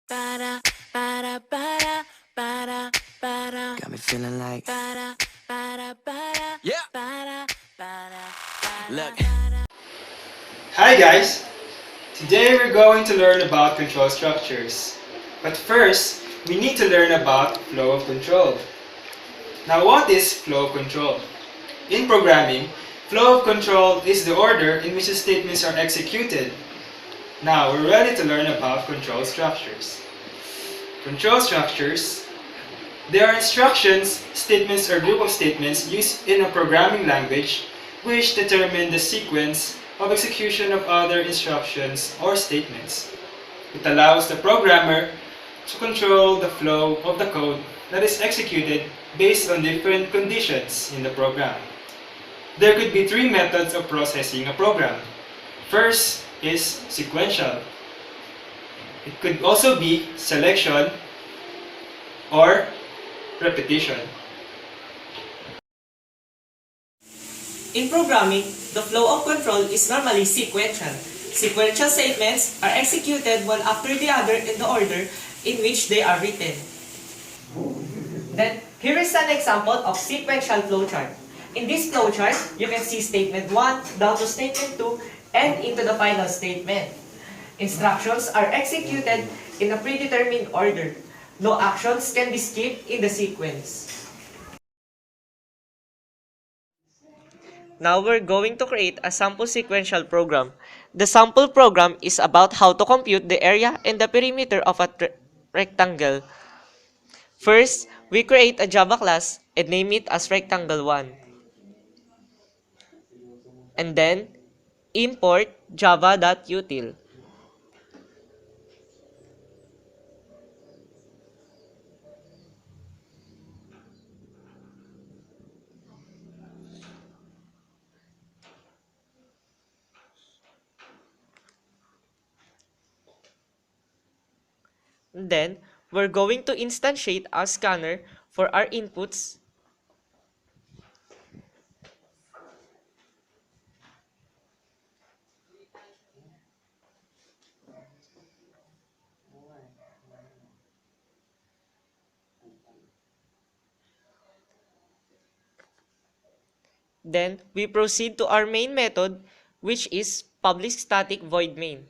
Got me feeling like yeah. Look. Hi guys! Today we're going to learn about control structures. But first, we need to learn about flow of control. Now what is flow of control? In programming, flow of control is the order in which the statements are executed. Now we're ready to learn about control structures. Control structures, they are instructions, statements, or group of statements used in a programming language which determine the sequence of execution of other instructions or statements. It allows the programmer to control the flow of the code that is executed based on different conditions in the program. There could be three methods of processing a program. First is sequential. It could also be selection or repetition. In programming, the flow of control is normally sequential. Sequential statements are executed one after the other in the order in which they are written. Then, here is an example of sequential flowchart. In this flowchart, you can see statement 1 down to statement 2 and into the final statement. Instructions are executed in a predetermined order. No actions can be skipped in the sequence. Now we're going to create a sample sequential program. The sample program is about how to compute the area and the perimeter of a rectangle. First, we create a Java class and name it as rectangle1. And then, import java.util. Then, we're going to instantiate a scanner for our inputs. Then, we proceed to our main method, which is public static void main.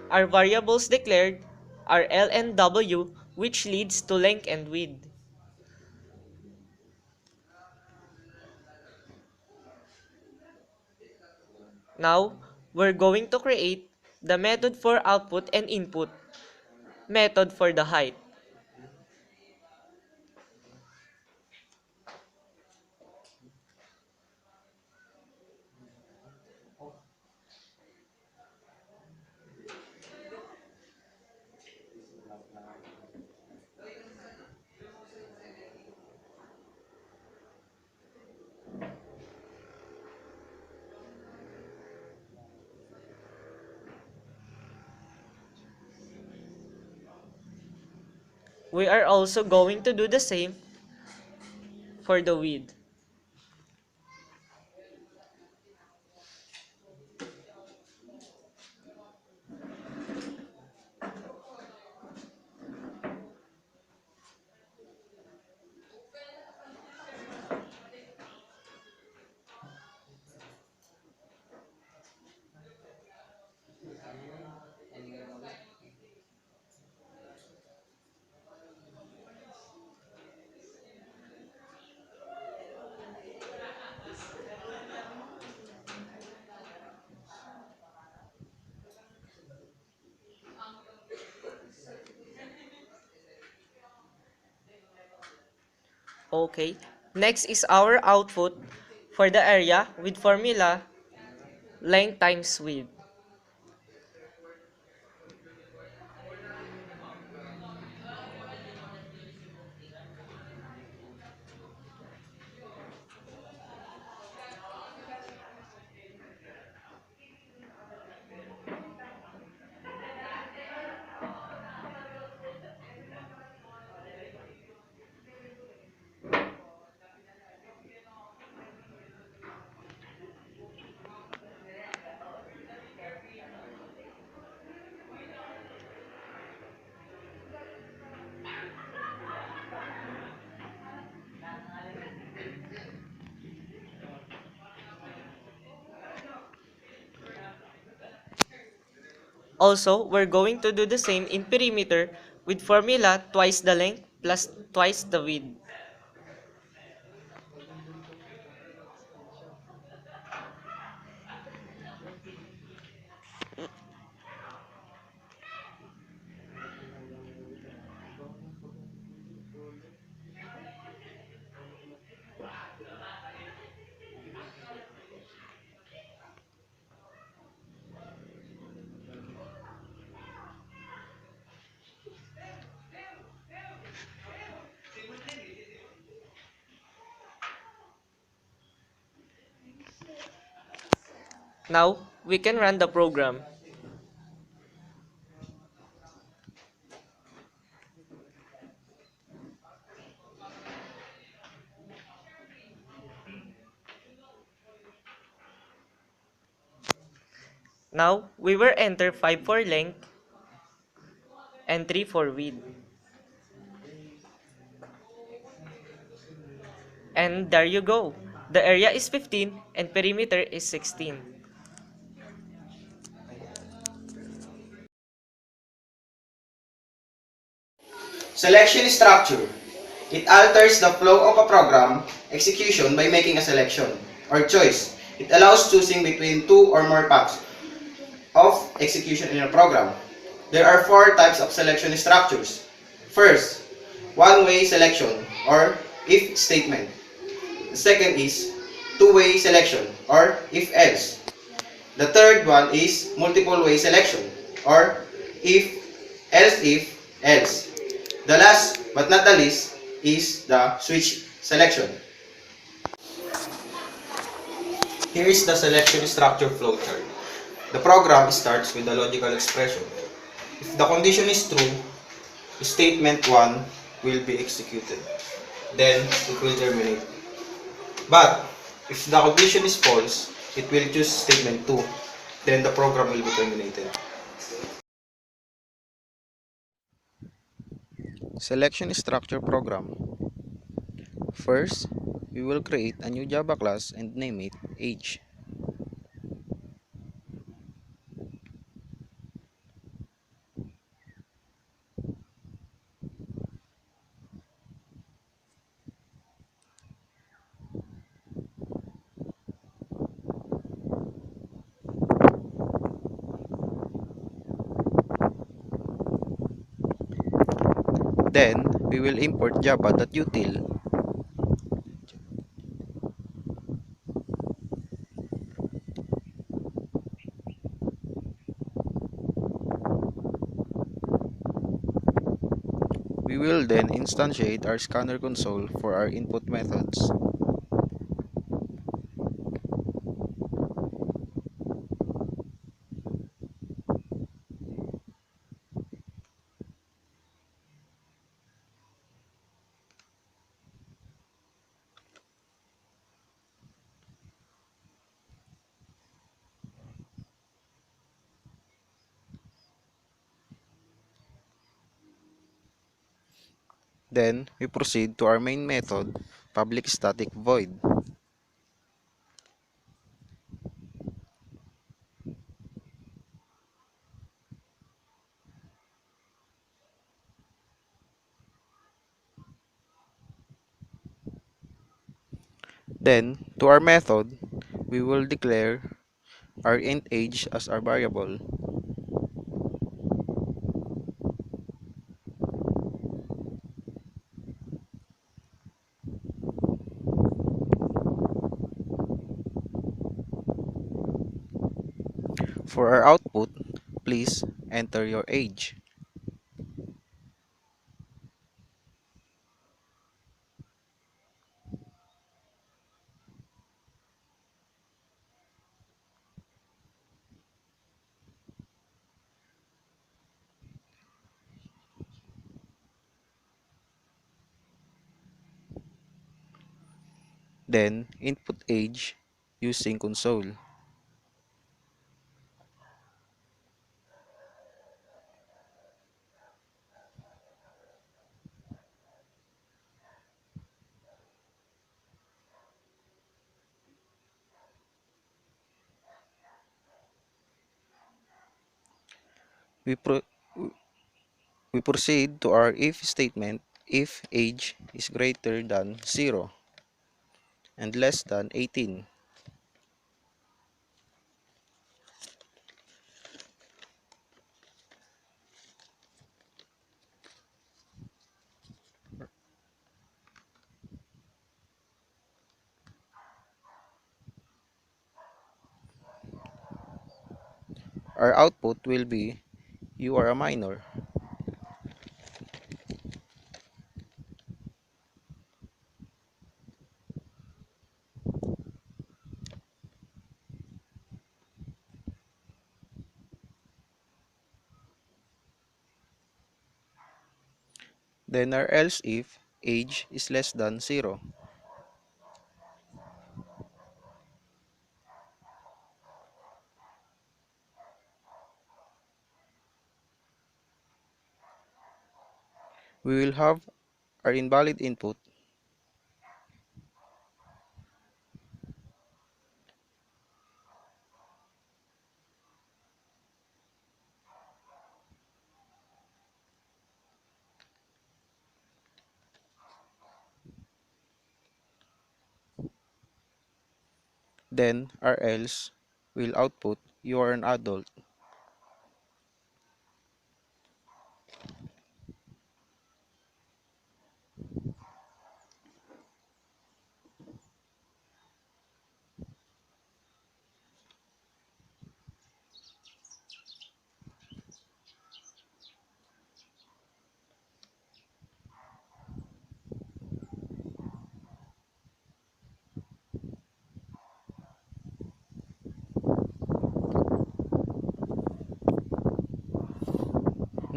Our variables declared are L and W, which leads to length and width. Now, we're going to create the method for output and input, method for the height. We are also going to do the same for the width. Okay, next is our output for the area with formula length times width. Also, we're going to do the same in perimeter with formula twice the length plus twice the width. Now, we can run the program. Now, we will enter 5 for length and 3 for width. And there you go. The area is 15 and perimeter is 16. Selection structure. It alters the flow of a program execution by making a selection or choice. It allows choosing between two or more paths of execution in a program. There are four types of selection structures. First, one-way selection or if statement. The second is two-way selection or if else. The third one is multiple-way selection or if if else. The last but not the least is the switch selection. Here is the selection structure flowchart. The program starts with a logical expression. If the condition is true, statement 1 will be executed. Then it will terminate. But if the condition is false, it will choose statement 2. Then the program will be terminated. Selection structure program. First, we will create a new Java class and name it age. Then, we will import java.util. We will then instantiate our scanner console for our input methods. Then, we proceed to our main method, public static void. Then, to our method, we will declare our int age as our variable. For our output, please enter your age. Then, input age using console. We, pro- we proceed to our if statement if age is greater than 0 and less than 18. Our output will be you are a minor. Then our else if age is less than 0. We will have our invalid input. Then our else will output you are an adult.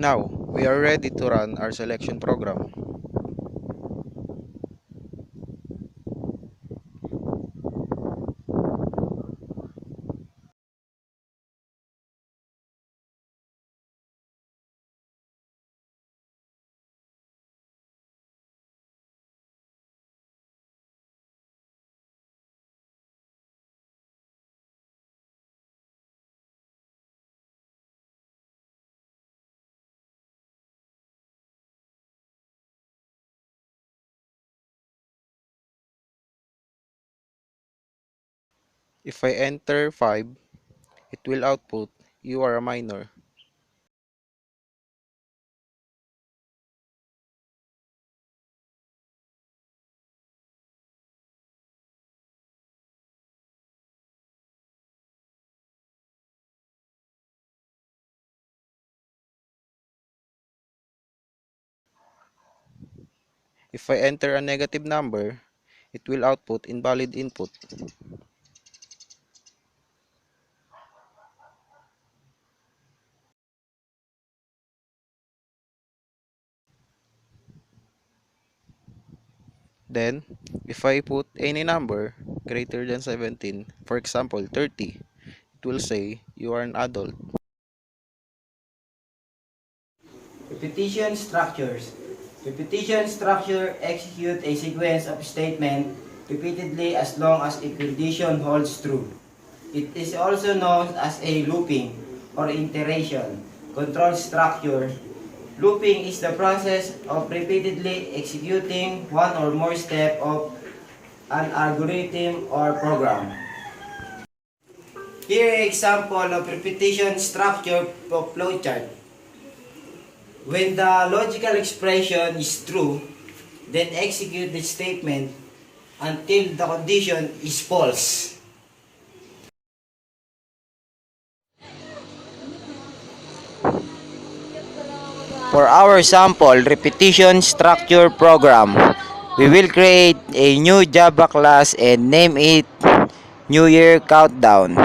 Now, we are ready to run our selection program. If I enter 5, it will output you are a minor. If I enter a negative number, it will output invalid input. Then, if I put any number greater than 17, for example 30, it will say you are an adult. Repetition structures. Repetition structure execute a sequence of statements repeatedly as long as a condition holds true. It is also known as a looping or iteration control structure. Looping is the process of repeatedly executing one or more steps of an algorithm or program. Here is an example of repetition structure of flowchart. When the logical expression is true, then execute the statement until the condition is false. For our sample repetition structure program, we will create a new Java class and name it New Year Countdown.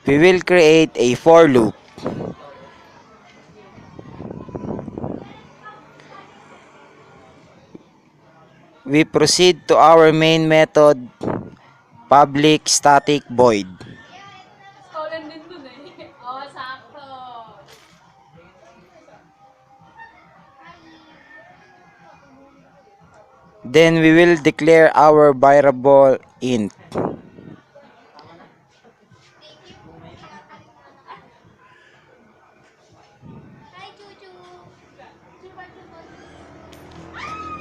We will create a for loop. We proceed to our main method, public static void. Then we will declare our variable int.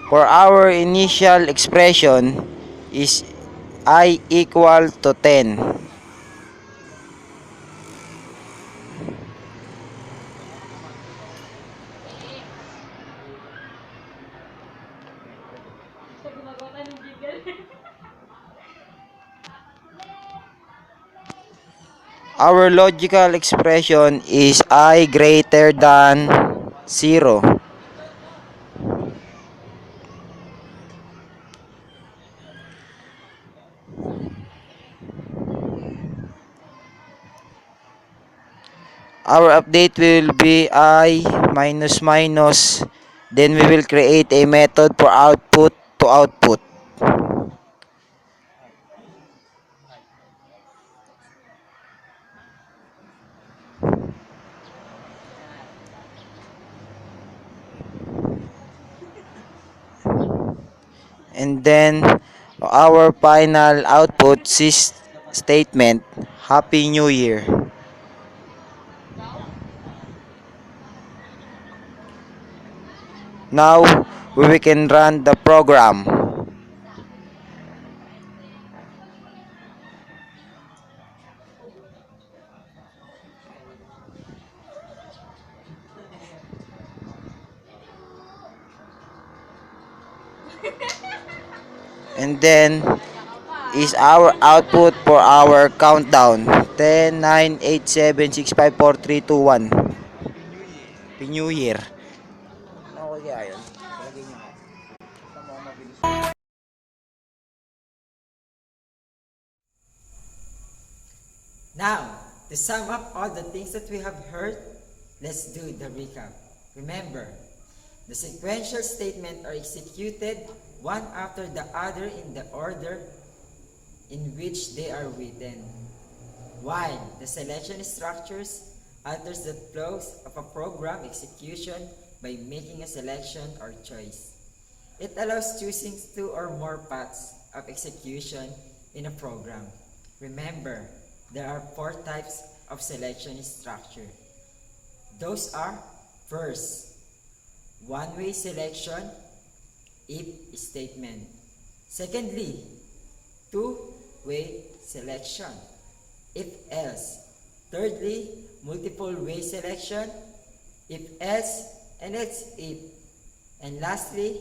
For our initial expression is I equal to 10. Our logical expression is I greater than 0. Our update will be I minus minus. Then we will create a method for output to output. And then our final output statement, Happy New Year. Now we can run the program. And then is our output for our countdown. 10, 9, 8, 7, 6, 5, 4, 3, 2, 1. Happy New Year. Now, to sum up all the things that we have heard, let's do the recap. Remember, the sequential statements are executed one after the other in the order in which they are written, while the selection structures alters the flows of a program execution by making a selection or choice. It allows choosing two or more paths of execution in a program. Remember, there are 4 types of selection structure. Those are, first, one-way selection, if statement. Secondly, two-way selection, if else. Thirdly, multiple-way selection, if else and else if. And lastly,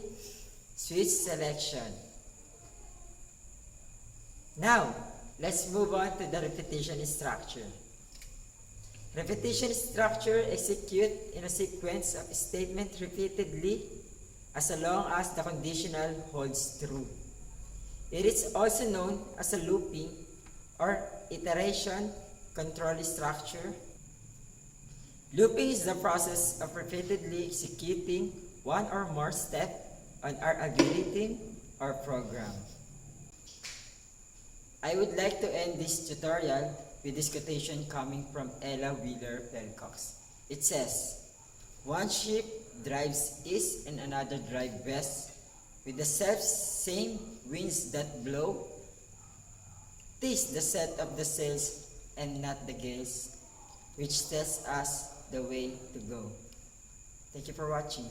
switch selection. Now, let's move on to the repetition structure. Repetition structure execute in a sequence of statements repeatedly as long as the conditional holds true. It is also known as a looping or iteration control structure. Looping is the process of repeatedly executing one or more steps on our algorithm or program. I would like to end this tutorial with this quotation coming from Ella Wheeler Wilcox. It says, "One ship drives east and another drives west, with the self-same winds that blow. 'Tis the set of the sails and not the gales, which tells us the way to go." Thank you for watching.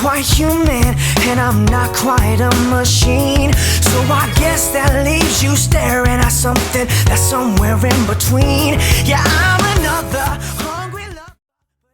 Quite human, and I'm not quite a machine. So I guess that leaves you staring at something that's somewhere in between. Yeah, I'm another